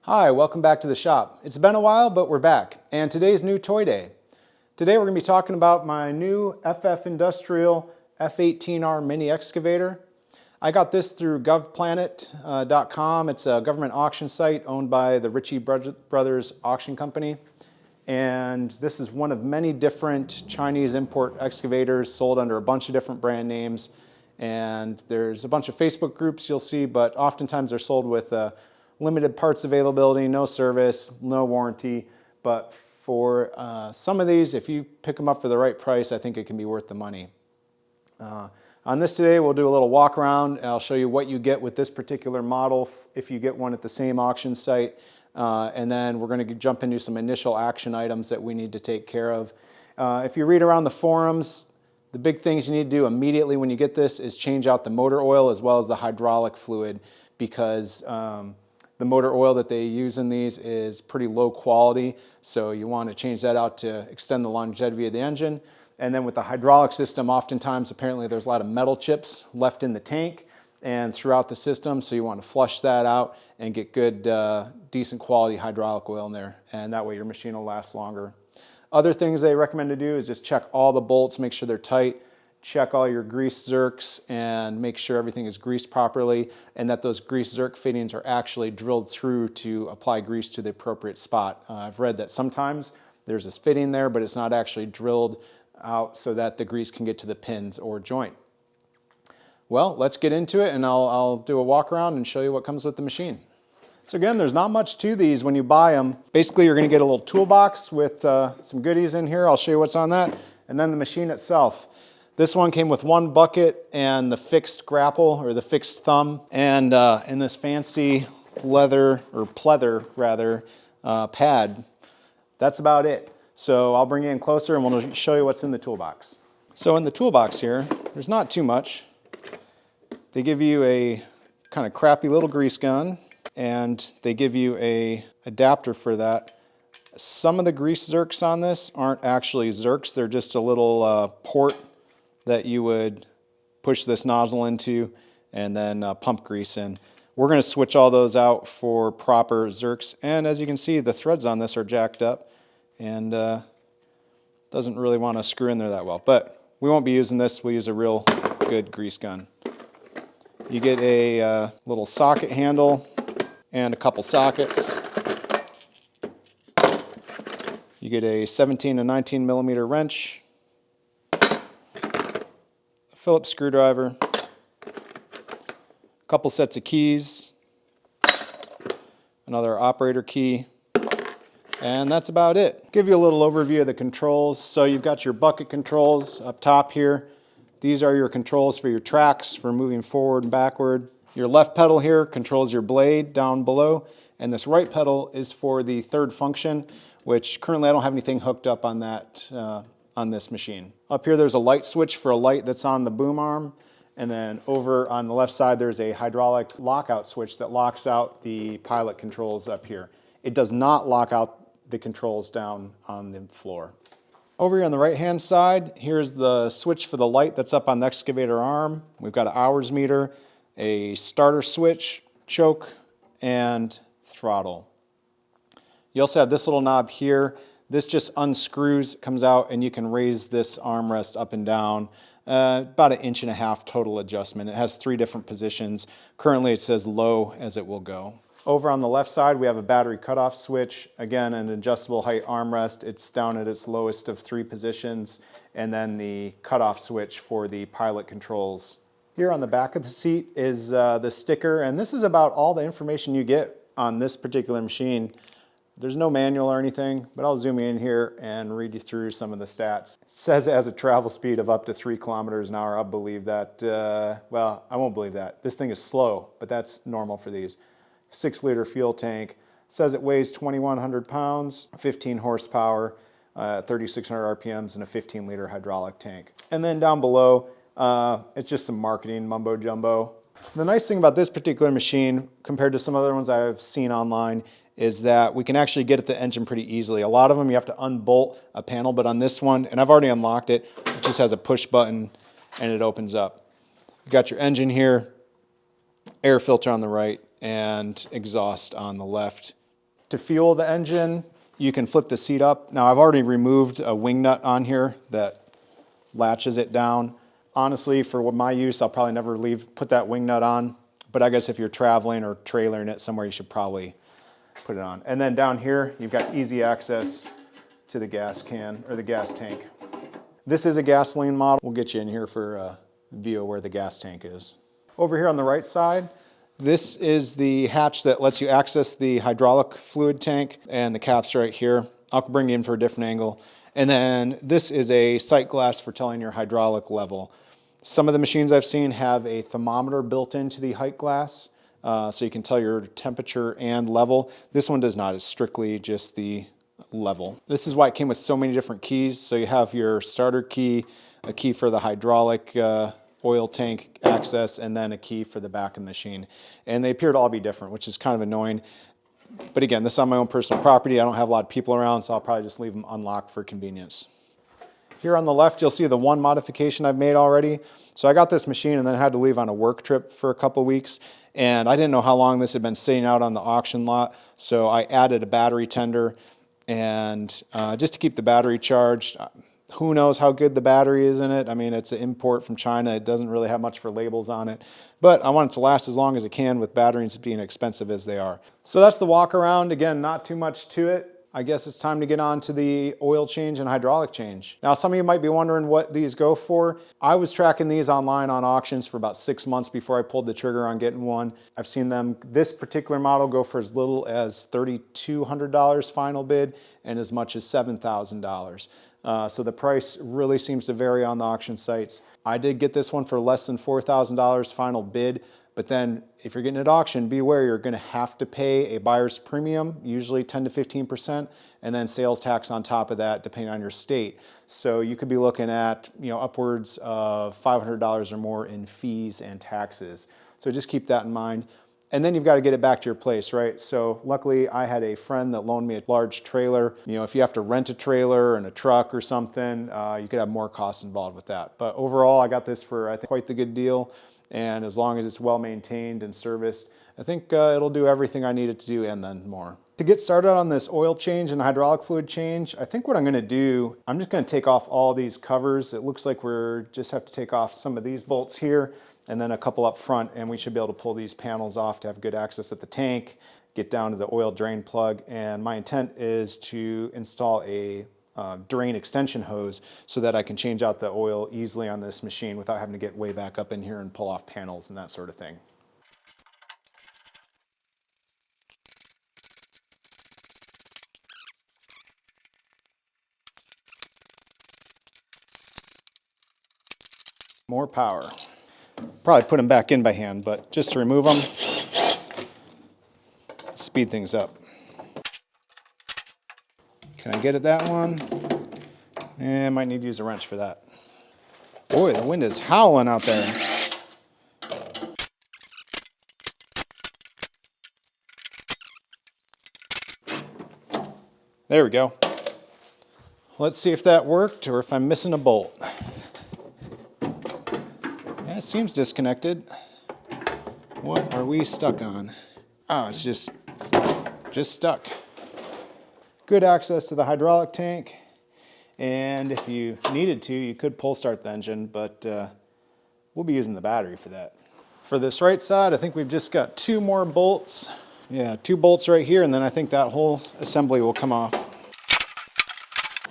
Hi, welcome back to the shop. It's been a while, but we're back, and today's new toy day. Today we're going to be talking about my new FF Industrial F18R mini excavator. I got this through govplanet.com. It's a government auction site owned by the Ritchie Brothers Auction Company. And this is one of many different Chinese import excavators sold under a bunch of different brand names. And there's a bunch of Facebook groups you'll see, but oftentimes they're sold with limited parts availability, no service, no warranty. But for some of these, if you pick them up for the right price, I think it can be worth the money. On this today, we'll do a little walk around. I'll show you what you get with this particular model if you get one at the same auction site. And then we're going to jump into some initial action items that we need to take care of. If you read around the forums, the big things you need to do immediately when you get this is change out the motor oil as well as the hydraulic fluid, because the motor oil that they use in these is pretty low quality, so you want to change that out to extend the longevity of the engine. And then with the hydraulic system, oftentimes apparently there's a lot of metal chips left in the tank and throughout the system, so you want to flush that out and get good, decent quality hydraulic oil in there, and that way your machine will last longer. Other things they recommend to do is just check all the bolts, make sure they're tight, check all your grease zerks and make sure everything is greased properly and that those grease zerk fittings are actually drilled through to apply grease to the appropriate spot. I've read that sometimes there's this fitting there, but it's not actually drilled out so that the grease can get to the pins or joint. Well, let's get into it, and I'll do a walk around and show you what comes with the machine. So again, there's not much to these when you buy them. Basically, you're going to get a little toolbox with some goodies in here. I'll show you what's on that. And then the machine itself. This one came with one bucket and the fixed grapple, or the fixed thumb, and in this fancy leather, or pleather rather, pad. That's about it. So I'll bring you in closer and we'll show you what's in the toolbox. So in the toolbox here, there's not too much. They give you a kind of crappy little grease gun, and they give you a adapter for that. Some of the grease zerks on this aren't actually zerks, they're just a little port that you would push this nozzle into and then pump grease in. We're going to switch all those out for proper zerks, and as you can see, the threads on this are jacked up and doesn't really want to screw in there that well. But we won't be using this, we'll use a real good grease gun. You get a little socket handle and a couple sockets. You get a 17 and 19 millimeter wrench, a Phillips screwdriver, a couple sets of keys, another operator key, and that's about it. Give you a little overview of the controls. So you've got your bucket controls up top here. These are your controls for your tracks for moving forward and backward. Your left pedal here controls your blade down below, and this right pedal is for the third function, which currently I don't have anything hooked up on that on this machine. Up here there's a light switch for a light that's on the boom arm, and then over on the left side there's a hydraulic lockout switch that locks out the pilot controls up here. It does not lock out the controls down on the floor. Over here on the right hand side, here's the switch for the light that's up on the excavator arm. We've got an hours meter, a starter switch, choke, and throttle. You also have this little knob here. This just unscrews, comes out, and you can raise this armrest up and down. About 1.5 inch total adjustment. It has 3 different positions. Currently it says low as it will go. Over on the left side we have a battery cutoff switch. Again, an adjustable height armrest. It's down at its lowest of 3 positions. And then the cutoff switch for the pilot controls. Here on the back of the seat is the sticker, and this is about all the information you get on this particular machine. There's no manual or anything, but I'll zoom in here and read you through some of the stats. It says it has a travel speed of up to 3 kilometers an hour. I'll believe that. Well, I won't believe that. This thing is slow, but that's normal for these. 6-liter fuel tank. It says it weighs 2,100 pounds, 15 horsepower, 3,600 RPMs, and a 15-liter hydraulic tank. And then down below, it's just some marketing mumbo jumbo. The nice thing about this particular machine, compared to some other ones I've seen online, is that we can actually get at the engine pretty easily. A lot of them you have to unbolt a panel, but on this one, and I've already unlocked it, it just has a push button and it opens up. You got your engine here, air filter on the right, and exhaust on the left. To fuel the engine, you can flip the seat up. Now I've already removed a wing nut on here that latches it down. Honestly, for my use, I'll probably never put that wing nut on, but I guess if you're traveling or trailering it somewhere, you should probably put it on. And then down here, you've got easy access to the gas can or the gas tank. This is a gasoline model. We'll get you in here for a view of where the gas tank is. Over here on the right side, this is the hatch that lets you access the hydraulic fluid tank, and the cap's right here. I'll bring you in for a different angle. And then this is a sight glass for telling your hydraulic level. Some of the machines I've seen have a thermometer built into the height glass, so you can tell your temperature and level. This one does not, it's strictly just the level. This is why it came with so many different keys. So you have your starter key, a key for the hydraulic oil tank access, and then a key for the back of the machine. And they appear to all be different, which is kind of annoying. But again, this is on my own personal property. I don't have a lot of people around, so I'll probably just leave them unlocked for convenience. Here on the left, you'll see the one modification I've made already. So I got this machine and then had to leave on a work trip for a couple weeks. And I didn't know how long this had been sitting out on the auction lot. So I added a battery tender, and just to keep the battery charged. Who knows how good the battery is in it. I mean, it's an import from China. It doesn't really have much for labels on it. But I want it to last as long as it can with batteries being expensive as they are. So that's the walk around. Again, not too much to it. I guess it's time to get on to the oil change and hydraulic change. Now, some of you might be wondering what these go for. I was tracking these online on auctions for about 6 months before I pulled the trigger on getting one. I've seen them, this particular model, go for as little as $3,200 final bid and as much as $7,000. So the price really seems to vary on the auction sites. I did get this one for less than $4,000 final bid, but then if you're getting it at auction, be aware you're going to have to pay a buyer's premium, usually 10 to 15%, and then sales tax on top of that, depending on your state. So you could be looking at, upwards of $500 or more in fees and taxes. So just keep that in mind. And then you've got to get it back to your place, right? So luckily I had a friend that loaned me a large trailer. If you have to rent a trailer and a truck or something, you could have more costs involved with that. But overall, I got this for, I think, quite the good deal. And as long as it's well maintained and serviced, I think it'll do everything I need it to do and then more. To get started on this oil change and hydraulic fluid change, I think what I'm going to do, I'm just going to take off all these covers. It looks like we're just have to take off some of these bolts here and then a couple up front, and we should be able to pull these panels off to have good access at the tank, get down to the oil drain plug. And my intent is to install a drain extension hose so that I can change out the oil easily on this machine without having to get way back up in here and pull off panels and that sort of thing. More power. Probably put them back in by hand, but just to remove them, speed things up. Can I get at that one? I might need to use a wrench for that. Boy, the wind is howling out there. There we go. Let's see if that worked or if I'm missing a bolt. Yeah, it seems disconnected. What are we stuck on? Oh, it's just stuck. Good access to the hydraulic tank. And if you needed to, you could pull start the engine, but we'll be using the battery for that. For this right side, I think we've just got 2 more bolts. Yeah, 2 bolts right here, and then I think that whole assembly will come off.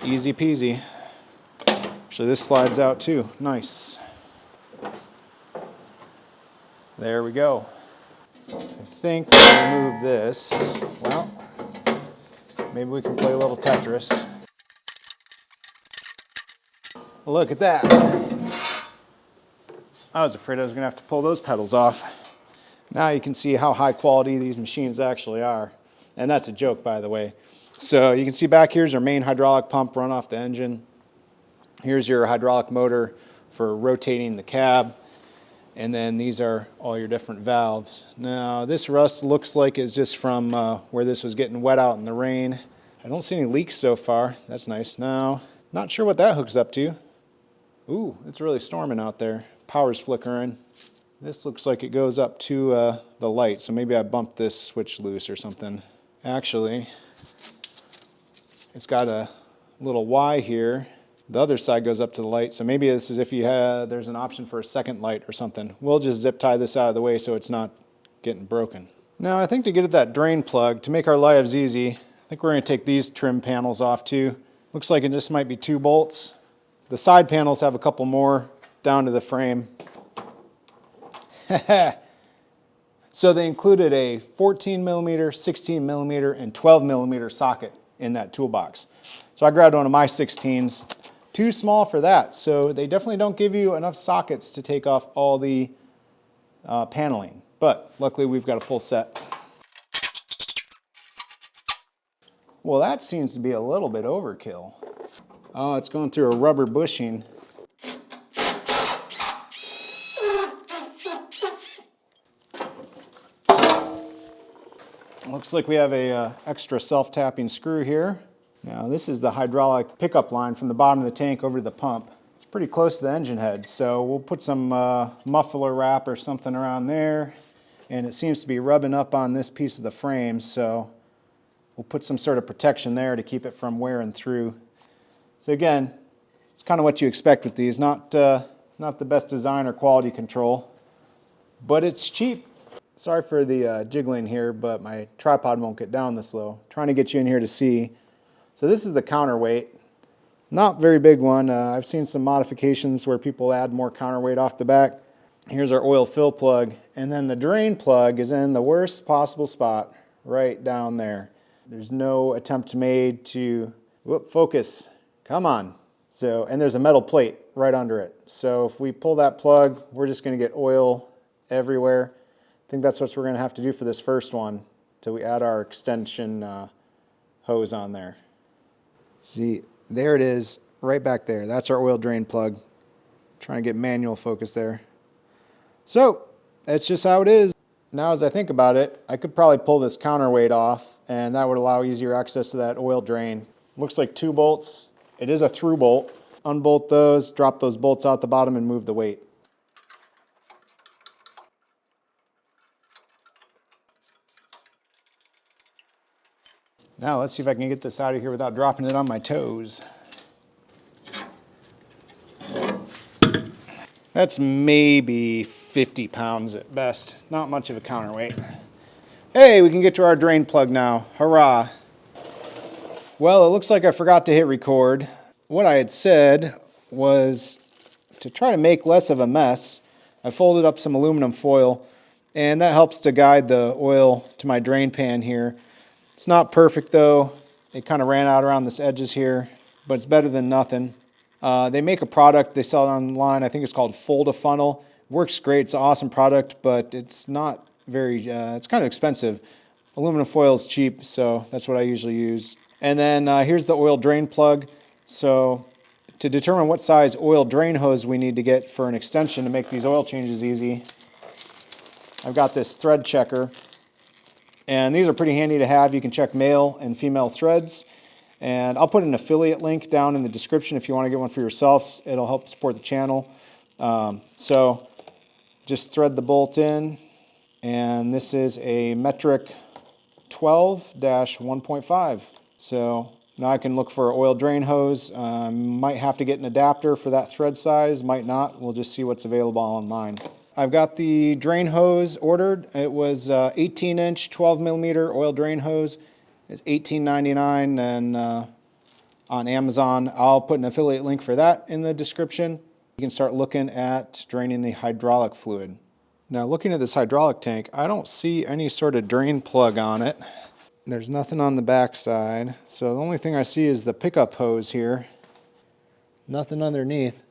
Easy peasy. So this slides out too. Nice. There we go. I think we'll remove this. Well, maybe we can play a little Tetris. Look at that. I was afraid I was going to have to pull those pedals off. Now you can see how high quality these machines actually are. And that's a joke, by the way. So you can see back here's our main hydraulic pump run off the engine. Here's your hydraulic motor for rotating the cab. And then these are all your different valves. Now this rust looks like it's just from where this was getting wet out in the rain. I don't see any leaks so far. That's nice. Now, not sure what that hooks up to. Ooh, it's really storming out there. Power's flickering. This looks like it goes up to the light, so maybe I bumped this switch loose or something. Actually, it's got a little Y here. The other side goes up to the light, so maybe this is if you have, there's an option for a second light or something. We'll just zip tie this out of the way so it's not getting broken. Now I think to get at that drain plug, to make our lives easy, I think we're going to take these trim panels off too. Looks like it just might be 2 bolts. The side panels have a couple more down to the frame. So they included a 14 millimeter, 16 millimeter, and 12 millimeter socket in that toolbox. So I grabbed one of my 16s. Too small for that, so they definitely don't give you enough sockets to take off all the paneling. But luckily we've got a full set. Well, that seems to be a little bit overkill. Oh, it's going through a rubber bushing. Looks like we have a extra self-tapping screw here. Now this is the hydraulic pickup line from the bottom of the tank over to the pump. It's pretty close to the engine head, so we'll put some muffler wrap or something around there. And it seems to be rubbing up on this piece of the frame, so we'll put some sort of protection there to keep it from wearing through. So again, it's kind of what you expect with these. Not the best design or quality control, but it's cheap. Sorry for the jiggling here, but my tripod won't get down this low. Trying to get you in here to see. So this is the counterweight. Not very big one. I've seen some modifications where people add more counterweight off the back. Here's our oil fill plug. And then the drain plug is in the worst possible spot, right down there. There's no attempt made to, whoop, focus, come on. So, and there's a metal plate right under it. So if we pull that plug, we're just gonna get oil everywhere. I think that's what we're gonna have to do for this first one till we add our extension hose on there. See, there it is, right back there. That's our oil drain plug. Trying to get manual focus there. So, that's just how it is. Now as I think about it, I could probably pull this counterweight off and that would allow easier access to that oil drain. Looks like 2 bolts. It is a through bolt. Unbolt those, drop those bolts out the bottom and move the weight. Now let's see if I can get this out of here without dropping it on my toes. That's maybe 50 pounds at best. Not much of a counterweight. Hey, we can get to our drain plug now. Hurrah. Well, it looks like I forgot to hit record. What I had said was to try to make less of a mess. I folded up some aluminum foil, and that helps to guide the oil to my drain pan here. It's not perfect though. It kind of ran out around this edges here, but it's better than nothing. They make a product, they sell it online, I think it's called Fold a Funnel. Works great, it's an awesome product, but it's not very, it's kind of expensive. Aluminum foil is cheap, so that's what I usually use. And then here's the oil drain plug. So to determine what size oil drain hose we need to get for an extension to make these oil changes easy, I've got this thread checker. And these are pretty handy to have. You can check male and female threads. And I'll put an affiliate link down in the description if you want to get one for yourselves. It'll help support the channel. So just thread the bolt in. And this is a metric 12-1.5. So now I can look for an oil drain hose. Might have to get an adapter for that thread size, might not. We'll just see what's available online. I've got the drain hose ordered. It was 18-inch, 12-millimeter oil drain hose. It's $18.99, and on Amazon, I'll put an affiliate link for that in the description. You can start looking at draining the hydraulic fluid. Now, looking at this hydraulic tank, I don't see any sort of drain plug on it. There's nothing on the back side, so the only thing I see is the pickup hose here. Nothing underneath.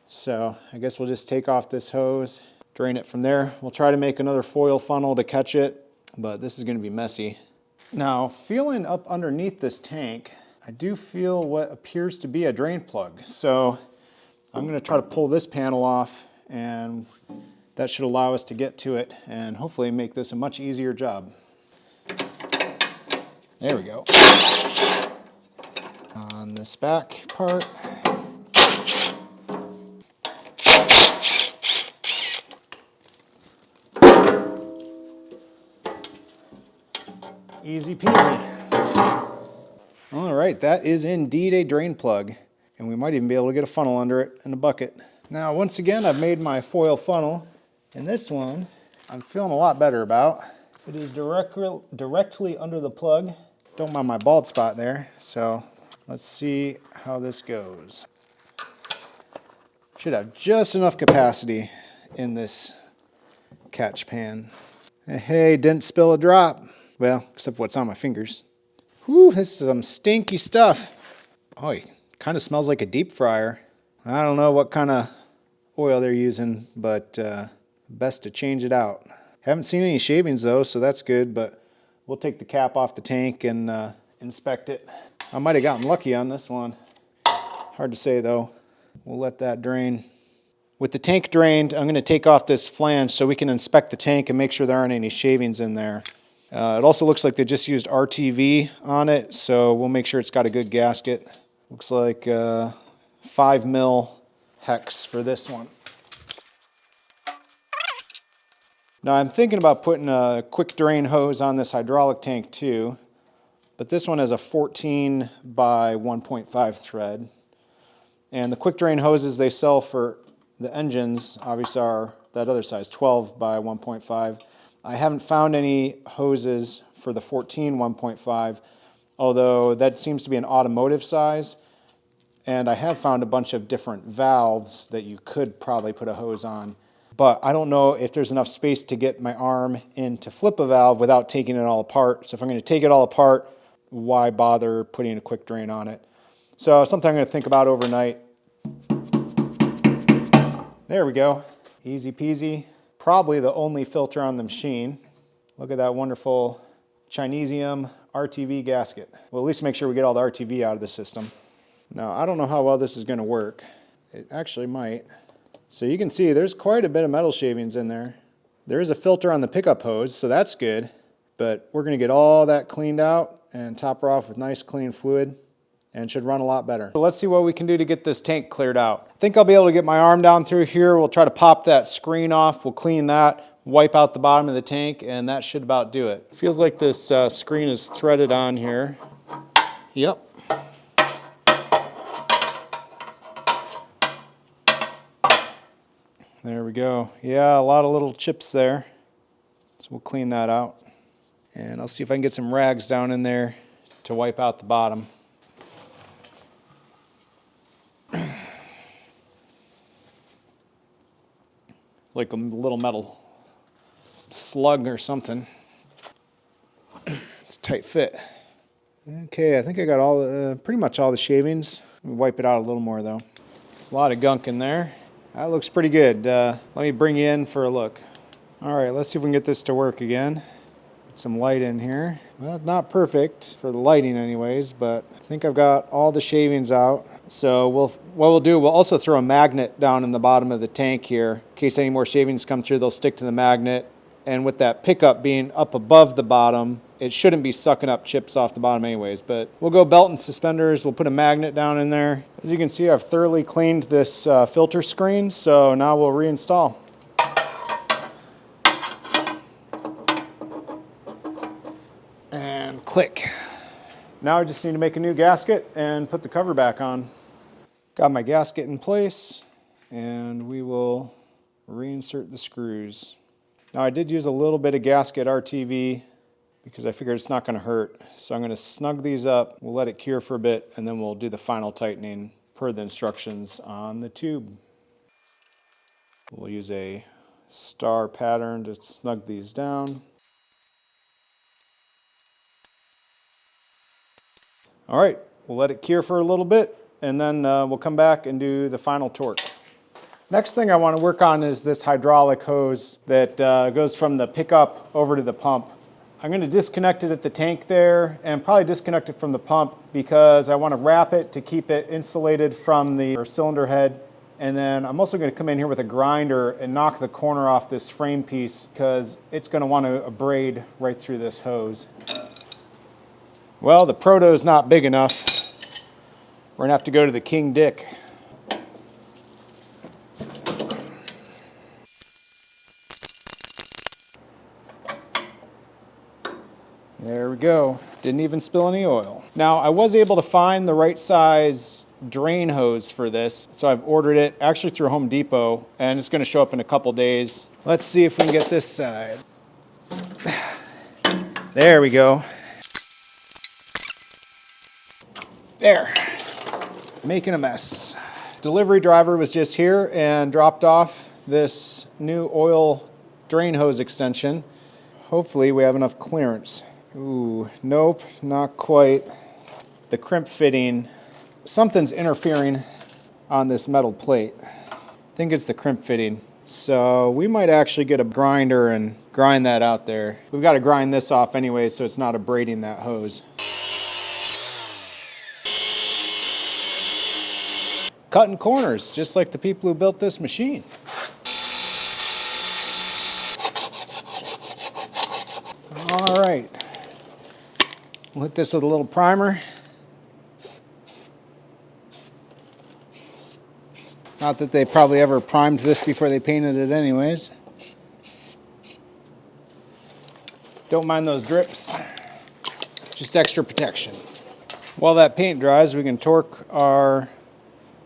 So I guess we'll just take off this hose, drain it from there. We'll try to make another foil funnel to catch it, but this is going to be messy. Now, feeling up underneath this tank, I do feel what appears to be a drain plug. So I'm going to try to pull this panel off, and that should allow us to get to it and hopefully make this a much easier job. There we go. On this back part. Easy peasy. All right, that is indeed a drain plug, and we might even be able to get a funnel under it and a bucket. Now, once again, I've made my foil funnel, and this one I'm feeling a lot better about. It is directly under the plug. Don't mind my bald spot there, so let's see how this goes. Should have just enough capacity in this catch pan. Hey, didn't spill a drop. Well, except for what's on my fingers. Whew, this is some stinky stuff. Boy, kind of smells like a deep fryer. I don't know what kind of oil they're using, but best to change it out. Haven't seen any shavings though, so that's good, but we'll take the cap off the tank and inspect it. I might have gotten lucky on this one. Hard to say though. We'll let that drain. With the tank drained, I'm going to take off this flange so we can inspect the tank and make sure there aren't any shavings in there. It also looks like they just used RTV on it, so we'll make sure it's got a good gasket. Looks like 5 mil hex for this one. Now I'm thinking about putting a quick drain hose on this hydraulic tank too, but this one has a 14 by 1.5 thread. And the quick drain hoses they sell for the engines obviously are that other size, 12 by 1.5. I haven't found any hoses for the 14 1.5, although that seems to be an automotive size. And I have found a bunch of different valves that you could probably put a hose on. But I don't know if there's enough space to get my arm in to flip a valve without taking it all apart. So if I'm going to take it all apart, why bother putting a quick drain on it? So something I'm going to think about overnight. There we go. Easy peasy. Probably the only filter on the machine. Look at that wonderful Chinesium RTV gasket. Well, at least make sure we get all the RTV out of the system. Now, I don't know how well this is going to work. It actually might. So you can see there's quite a bit of metal shavings in there. There is a filter on the pickup hose, so that's good. But we're going to get all that cleaned out and top her off with nice clean fluid, and should run a lot better. So let's see what we can do to get this tank cleared out. I think I'll be able to get my arm down through here. We'll try to pop that screen off. We'll clean that, wipe out the bottom of the tank, and that should about do it. Feels like this screen is threaded on here. Yep. There we go. Yeah, a lot of little chips there. So we'll clean that out. And I'll see if I can get some rags down in there to wipe out the bottom. Like a little metal slug or something. It's a tight fit. Okay, I think I got all the, pretty much all the shavings. Wipe it out a little more though. There's a lot of gunk in there. That looks pretty good. Let me bring you in for a look. All right, let's see if we can get this to work again. Put some light in here. Well, not perfect for the lighting anyways, but I think I've got all the shavings out. So what we'll do, we'll also throw a magnet down in the bottom of the tank here. In case any more shavings come through, they'll stick to the magnet. And with that pickup being up above the bottom, it shouldn't be sucking up chips off the bottom anyways. But we'll go belt and suspenders. We'll put a magnet down in there. As you can see, I've thoroughly cleaned this filter screen. So now we'll reinstall. And click. Now I just need to make a new gasket and put the cover back on. Got my gasket in place, and we will reinsert the screws. Now I did use a little bit of gasket RTV because I figured it's not going to hurt. So I'm going to snug these up, we'll let it cure for a bit, and then we'll do the final tightening per the instructions on the tube. We'll use a star pattern to snug these down. All right, we'll let it cure for a little bit, and then we'll come back and do the final torque. Next thing I want to work on is this hydraulic hose that goes from the pickup over to the pump. I'm going to disconnect it at the tank there and probably disconnect it from the pump because I want to wrap it to keep it insulated from the cylinder head. And then I'm also going to come in here with a grinder and knock the corner off this frame piece because it's going to want to abrade right through this hose. Well, the Proto is not big enough. We're going to have to go to the King Dick. There we go. Didn't even spill any oil. Now, I was able to find the right size drain hose for this, so I've ordered it actually through Home Depot, and it's gonna show up in a couple days. Let's see if we can get this side. There we go. There. Making a mess. Delivery driver was just here and dropped off this new oil drain hose extension. Hopefully we have enough clearance. Ooh, nope, not quite. The crimp fitting, something's interfering on this metal plate. I think it's the crimp fitting. So we might actually get a grinder and grind that out there. We've got to grind this off anyway, so it's not abrading that hose. Cutting corners, just like the people who built this machine. All right, we'll hit this with a little primer. Not that they probably ever primed this before they painted it anyways. Don't mind those drips, just extra protection. While that paint dries, we can torque our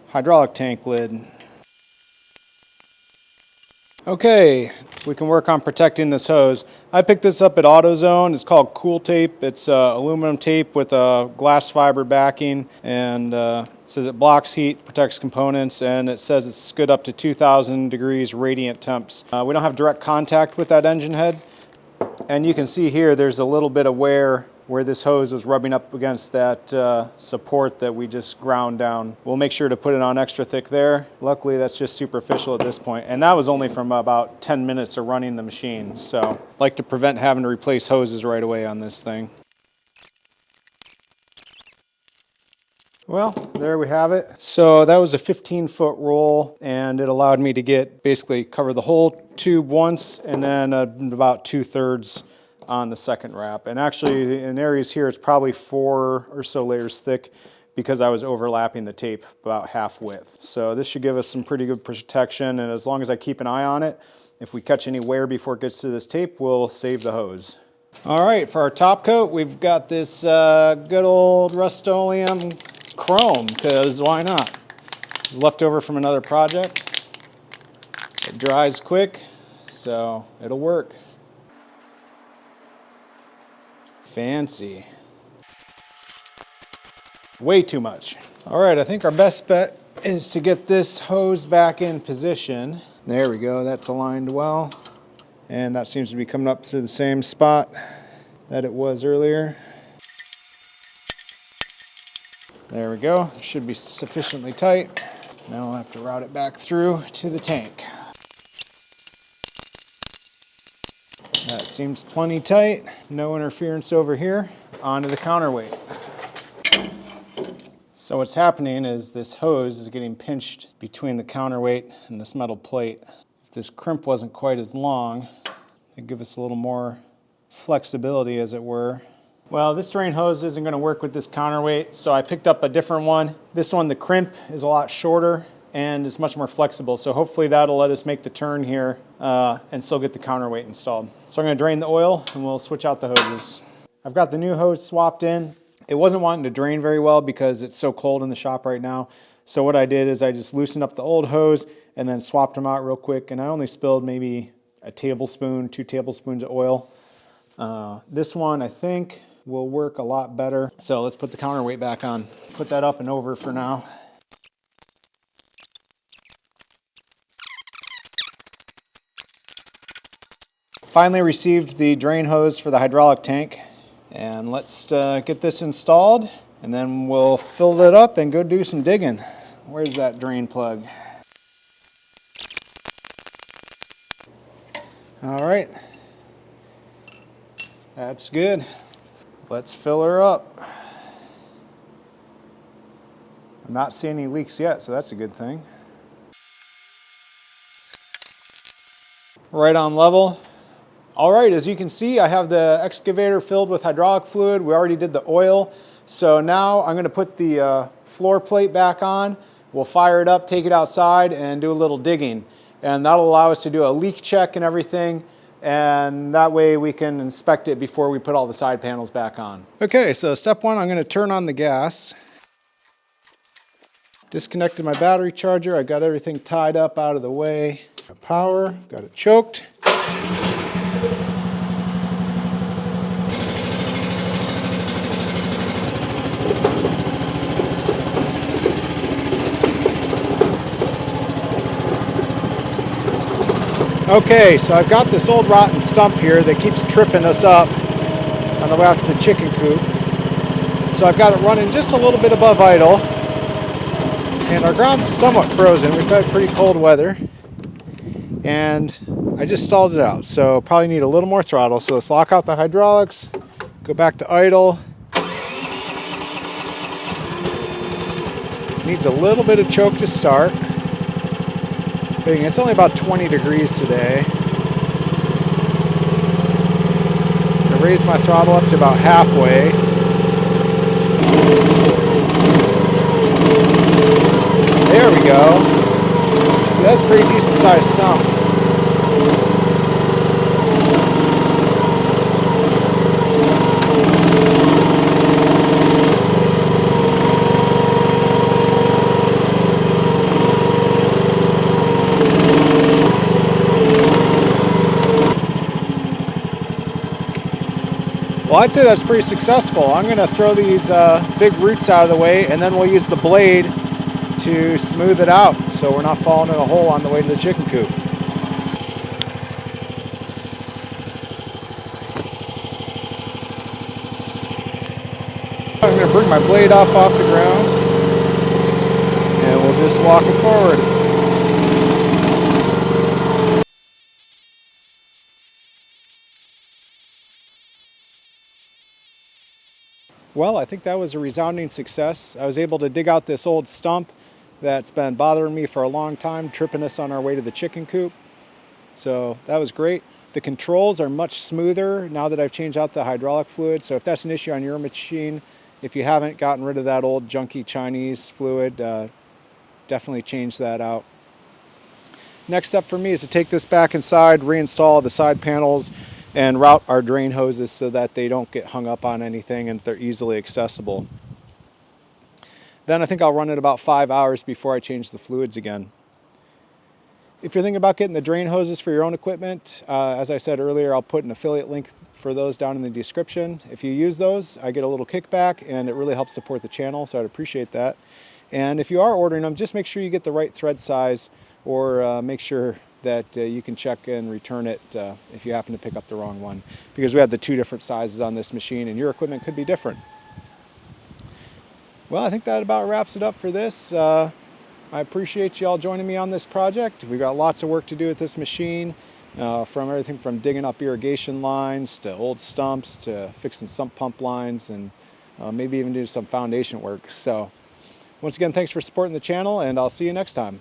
hydraulic tank lid. Okay, we can work on protecting this hose. I picked this up at AutoZone. It's called Cool Tape. It's aluminum tape with a glass fiber backing, and it says it blocks heat, protects components, and it says it's good up to 2,000 degrees radiant temps. We don't have direct contact with that engine head, and you can see here there's a little bit of wear where this hose was rubbing up against that support that we just ground down. We'll make sure to put it on extra thick there. Luckily, that's just superficial at this point. And that was only from about 10 minutes of running the machine. So I like to prevent having to replace hoses right away on this thing. Well, there we have it. So that was a 15-foot roll, and it allowed me to get basically cover the whole tube once, and then about 2/3 on the second wrap. And actually in areas here it's probably 4 or so layers thick because I was overlapping the tape about half width. So this should give us some pretty good protection, and as long as I keep an eye on it, if we catch any wear before it gets to this tape, we'll save the hose. All right, for our top coat, we've got this good old Rust-Oleum chrome, because why not? It's left over from another project. It dries quick, so it'll work. Fancy. Way too much. All right, I think our best bet is to get this hose back in position. There we go, that's aligned well. And that seems to be coming up through the same spot that it was earlier. There we go, it should be sufficiently tight. Now we'll have to route it back through to the tank. That seems plenty tight. No interference over here. Onto the counterweight. So what's happening is this hose is getting pinched between the counterweight and this metal plate. If this crimp wasn't quite as long, it'd give us a little more flexibility, as it were. Well, this drain hose isn't going to work with this counterweight, so I picked up a different one. This one, the crimp is a lot shorter and it's much more flexible, so hopefully that'll let us make the turn here and still get the counterweight installed. So I'm going to drain the oil and we'll switch out the hoses. I've got the new hose swapped in. It wasn't wanting to drain very well because it's so cold in the shop right now. So what I did is I just loosened up the old hose and then swapped them out real quick, and I only spilled maybe a tablespoon, 2 tablespoons of oil. This one I think will work a lot better. So let's put the counterweight back on. Put that up and over for now. Finally received the drain hose for the hydraulic tank, and let's get this installed, and then we'll fill it up and go do some digging. Where's that drain plug? All right, that's good. Let's fill her up. I'm not seeing any leaks yet, so that's a good thing. Right on level. All right, as you can see, I have the excavator filled with hydraulic fluid. We already did the oil. So now I'm gonna put the floor plate back on. We'll fire it up, take it outside, and do a little digging. And that'll allow us to do a leak check and everything. and that way we can inspect it before we put all the side panels back on. Okay, so step one, I'm going to turn on the gas. Disconnected my battery charger. I got everything tied up out of the way. Got power, got it choked. Okay, so I've got this old rotten stump here that keeps tripping us up on the way out to the chicken coop. So I've got it running just a little bit above idle. And our ground's somewhat frozen. We've had pretty cold weather. And I just stalled it out. So probably need a little more throttle. So let's lock out the hydraulics, go back to idle. Needs a little bit of choke to start. It's only about 20 degrees today. I raised my throttle up to about halfway. There we go. So that's a pretty decent sized stump. Well, I'd say that's pretty successful. I'm going to throw these big roots out of the way, and then we'll use the blade to smooth it out so we're not falling in a hole on the way to the chicken coop. I'm going to bring my blade up off the ground, and we'll just walk it forward. Well, I think that was a resounding success. I was able to dig out this old stump that's been bothering me for a long time, tripping us on our way to the chicken coop. So that was great. The controls are much smoother now that I've changed out the hydraulic fluid. So if that's an issue on your machine, if you haven't gotten rid of that old junky Chinese fluid, definitely change that out. Next step for me is to take this back inside, reinstall the side panels, and route our drain hoses so that they don't get hung up on anything and they're easily accessible. Then I think I'll run it about 5 hours before I change the fluids again. If you're thinking about getting the drain hoses for your own equipment, as I said earlier, I'll put an affiliate link for those down in the description. If you use those, I get a little kickback and it really helps support the channel, so I'd appreciate that. And if you are ordering them, just make sure you get the right thread size, or make sure that you can check and return it if you happen to pick up the wrong one, because we have the two different sizes on this machine and your equipment could be different. Well, I think that about wraps it up for this. I appreciate you all joining me on this project. We've got lots of work to do with this machine, from everything from digging up irrigation lines to old stumps to fixing sump pump lines, and maybe even do some foundation work. So once again, thanks for supporting the channel, and I'll see you next time.